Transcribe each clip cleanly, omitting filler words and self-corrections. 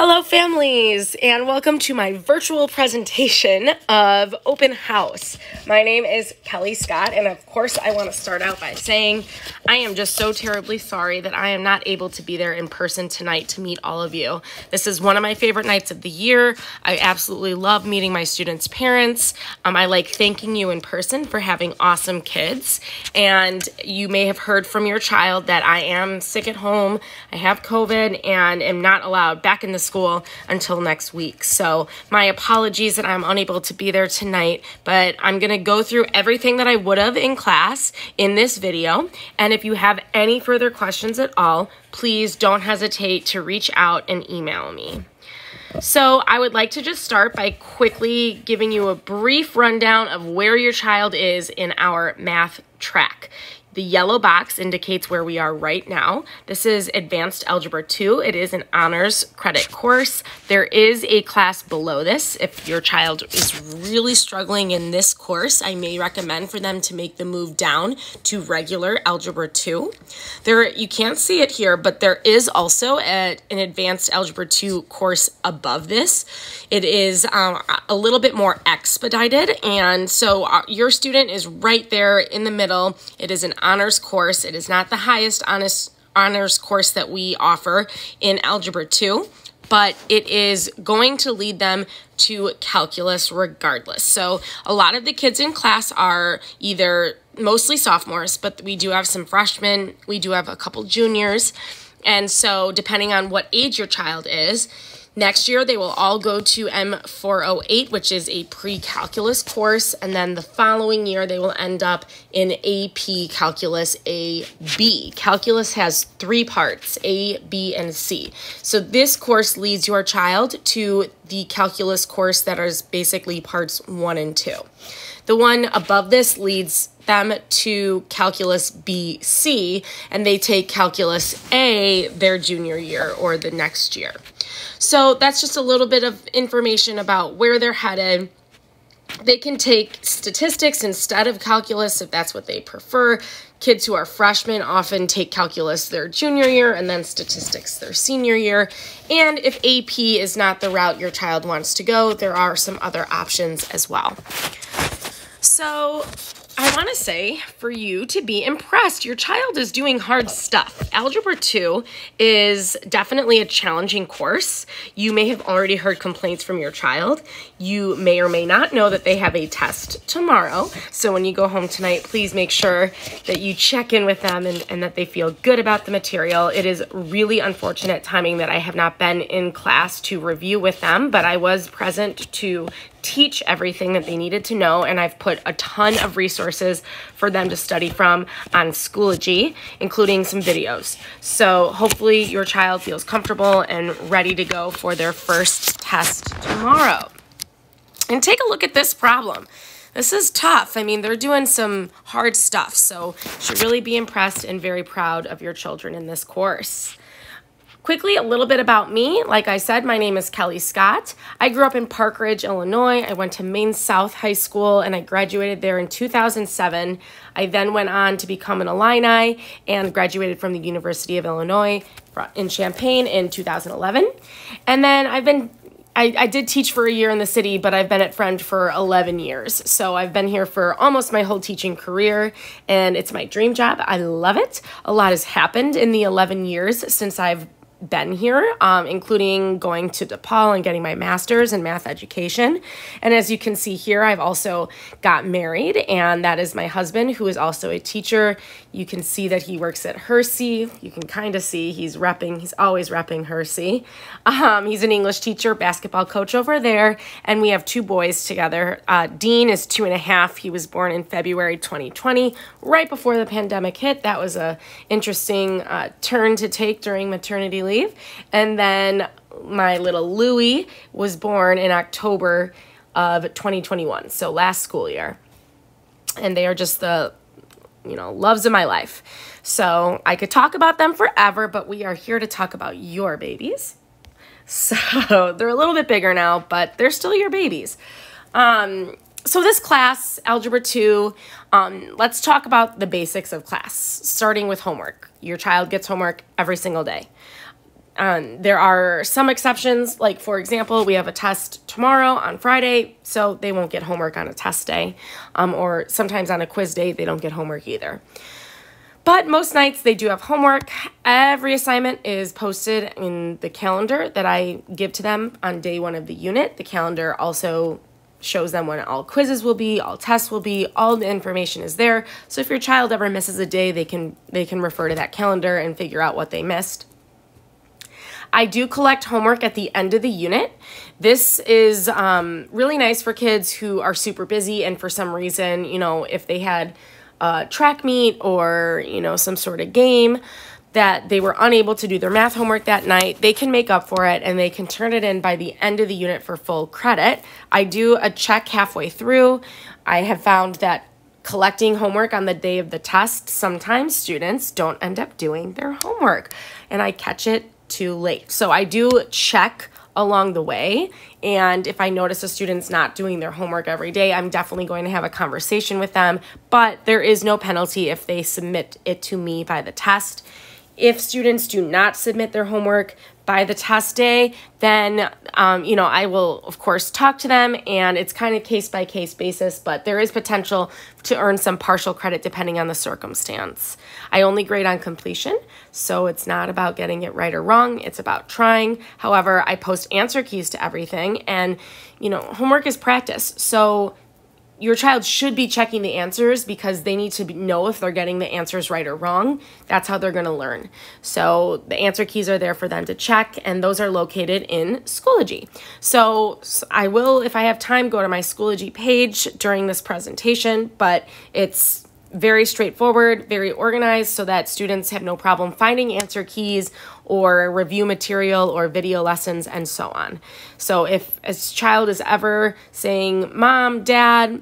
Hello families, and welcome to my virtual presentation of Open House. My name is Kelly Scott, and of course I want to start out by saying I am just so terribly sorry that I am not able to be there in person tonight to meet all of you. This is one of my favorite nights of the year. I absolutely love meeting my students' parents. I like thanking you in person for having awesome kids, and you may have heard from your child that I am sick at home. I have COVID and am not allowed back in the school until next week. So my apologies that I'm unable to be there tonight, but I'm going to go through everything that I would have in class in this video. And if you have any further questions at all, please don't hesitate to reach out and email me. So I would like to just start by quickly giving you a brief rundown of where your child is in our math track. The yellow box indicates where we are right now. This is Advanced Algebra 2. It is an honors credit course. There is a class below this. If your child is really struggling in this course, I may recommend for them to make the move down to regular Algebra 2. You can't see it here, but there is also an Advanced Algebra 2 course above this. It is a little bit more expedited, and so your student is right there in the middle. It is an honors course. It is not the highest honors course that we offer in Algebra 2, but it is going to lead them to calculus regardless. So a lot of the kids in class are either mostly sophomores, but we do have some freshmen. We do have a couple juniors. And so depending on what age your child is, next year, they will all go to M408, which is a pre-calculus course, and then the following year, they will end up in AP Calculus AB. Calculus has 3 parts, A, B, and C. So this course leads your child to the calculus course that is basically parts 1 and 2. The one above this leads them to Calculus BC, and they take Calculus A their junior year or the next year. So that's just a little bit of information about where they're headed. They can take statistics instead of calculus if that's what they prefer. Kids who are freshmen often take calculus their junior year and then statistics their senior year. And if AP is not the route your child wants to go, there are some other options as well. So I want to say for you to be impressed, your child is doing hard stuff. Algebra 2 is definitely a challenging course. You may have already heard complaints from your child. You may or may not know that they have a test tomorrow. So when you go home tonight, please make sure that you check in with them and that they feel good about the material. It is really unfortunate timing that I have not been in class to review with them, but I was present to teach everything that they needed to know, and I've put a ton of resources for them to study from on Schoology, including some videos. So hopefully your child feels comfortable and ready to go for their first test tomorrow. And take a look at this problem. This is tough. I mean, they're doing some hard stuff, so you should really be impressed and very proud of your children in this course. Quickly, a little bit about me. Like I said, my name is Kelly Scott. I grew up in Park Ridge, Illinois. I went to Maine South High School, and I graduated there in 2007. I then went on to become an Illini and graduated from the University of Illinois in Champaign in 2011. And then I did teach for a year in the city, but I've been at Friend for 11 years. So I've been here for almost my whole teaching career, and it's my dream job. I love it. A lot has happened in the 11 years since I've been here, including going to DePaul and getting my master's in math education. And as you can see here, I've also got married, and that is my husband, who is also a teacher. You can see that he works at Hersey. You can kind of see he's always repping Hersey. He's an English teacher, basketball coach over there, and we have 2 boys together. Dean is 2.5. He was born in February 2020, right before the pandemic hit. That was a interesting turn to take during maternity leave. And then my little Louie was born in October of 2021, so last school year. And they are just the, loves of my life. So I could talk about them forever, but we are here to talk about your babies. So they're a little bit bigger now, but they're still your babies. So this class, Algebra 2, let's talk about the basics of class, starting with homework. Your child gets homework every single day. There are some exceptions, like for example, we have a test tomorrow on Friday, so they won't get homework on a test day, or sometimes on a quiz day, they don't get homework either. But most nights they do have homework. Every assignment is posted in the calendar that I give to them on day one of the unit. The calendar also shows them when all quizzes will be, all tests will be, all the information is there. So if your child ever misses a day, they can refer to that calendar and figure out what they missed. I do collect homework at the end of the unit. This is really nice for kids who are super busy and for some reason, you know, if they had a track meet or, you know, some sort of game that they were unable to do their math homework that night, they can make up for it and they can turn it in by the end of the unit for full credit. I do a check halfway through. I have found that collecting homework on the day of the test, sometimes students don't end up doing their homework and I catch it too late. So I do check along the way, and if I notice a student's not doing their homework every day, I'm definitely going to have a conversation with them, but there is no penalty if they submit it to me by the test. If students do not submit their homework by the test day, then, you know, I will, of course, talk to them, and it's kind of case-by-case basis, but there is potential to earn some partial credit depending on the circumstance. I only grade on completion, so it's not about getting it right or wrong. It's about trying. However, I post answer keys to everything, and, you know, homework is practice, so your child should be checking the answers because they need to know if they're getting the answers right or wrong. That's how they're going to learn. So the answer keys are there for them to check, and those are located in Schoology. So I will, if I have time, go to my Schoology page during this presentation, but it's very straightforward, very organized so that students have no problem finding answer keys or review material or video lessons and so on. So if a child is ever saying, Mom, Dad,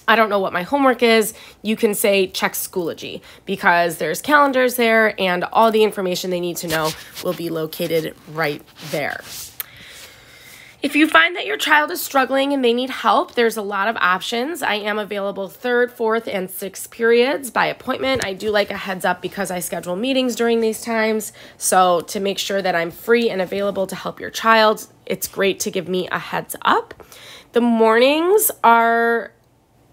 I don't know what my homework is, you can say check Schoology because there's calendars there and all the information they need to know will be located right there. If you find that your child is struggling and they need help, there's a lot of options. I am available 3rd, 4th, and 6th periods by appointment. I do like a heads up because I schedule meetings during these times. So to make sure that I'm free and available to help your child, it's great to give me a heads up. The mornings are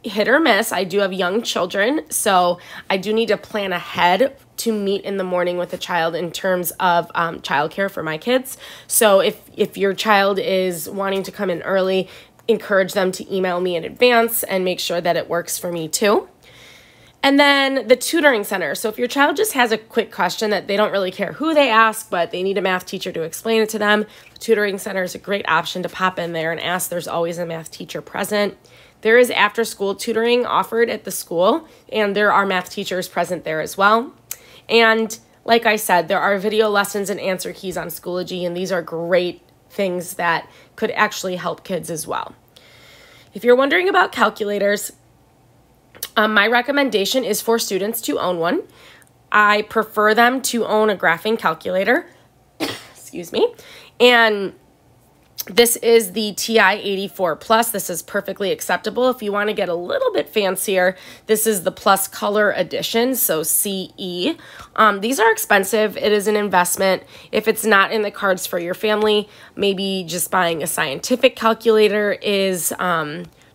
hit or miss. I do have young children, so I do need to plan ahead to meet in the morning with a child in terms of childcare for my kids. So if your child is wanting to come in early, encourage them to email me in advance and make sure that it works for me too. And then the tutoring center. So if your child just has a quick question that they don't really care who they ask, but they need a math teacher to explain it to them, the tutoring center is a great option to pop in there and ask. There's always a math teacher present. There is after-school tutoring offered at the school, and there are math teachers present there as well. And like I said, there are video lessons and answer keys on Schoology, and these are great things that could actually help kids as well. If you're wondering about calculators, my recommendation is for students to own one. I prefer them to own a graphing calculator, excuse me, and this is the TI-84 Plus. This is perfectly acceptable. If you want to get a little bit fancier, this is the Plus Color Edition, so CE. These are expensive. It is an investment. If it's not in the cards for your family, maybe just buying a scientific calculator is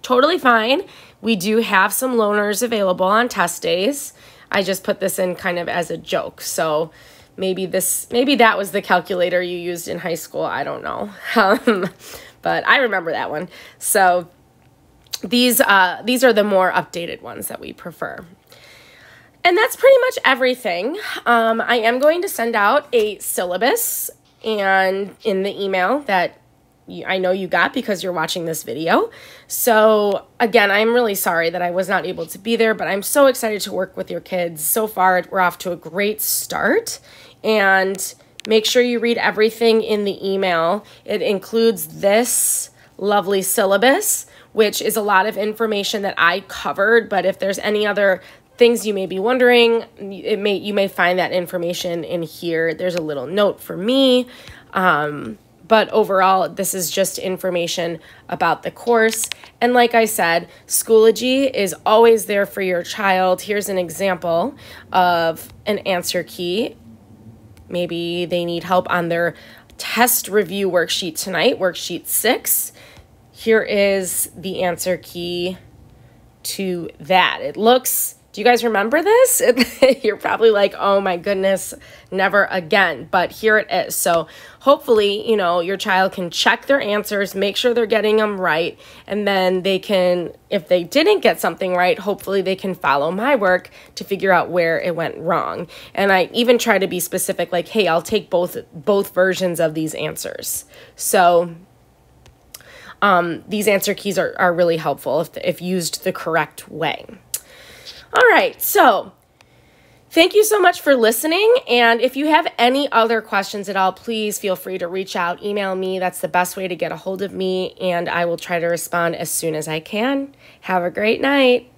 totally fine. We do have some loaners available on test days. I just put this in kind of as a joke, so maybe that was the calculator you used in high school. I don't know. But I remember that one. So these are the more updated ones that we prefer. And that's pretty much everything. I am going to send out a syllabus and in the email that I know you got because you're watching this video. So again, I'm really sorry that I was not able to be there, but I'm so excited to work with your kids. So far, we're off to a great start. And make sure you read everything in the email. It includes this lovely syllabus, which is a lot of information that I covered, but if there's any other things you may be wondering, you may find that information in here. There's a little note for me. But overall, this is just information about the course. And like I said, Schoology is always there for your child. Here's an example of an answer key. maybe they need help on their test review worksheet tonight, worksheet 6. Here is the answer key to that. It looks, do you guys remember this? You're probably like, oh my goodness, never again. But here it is. So hopefully, you know, your child can check their answers, make sure they're getting them right, and then they can, if they didn't get something right, hopefully they can follow my work to figure out where it went wrong. And I even try to be specific, like, hey, I'll take both versions of these answers. So these answer keys are really helpful if used the correct way. All right, so thank you so much for listening. And if you have any other questions at all, please feel free to reach out, email me. That's the best way to get a hold of me, and I will try to respond as soon as I can. Have a great night.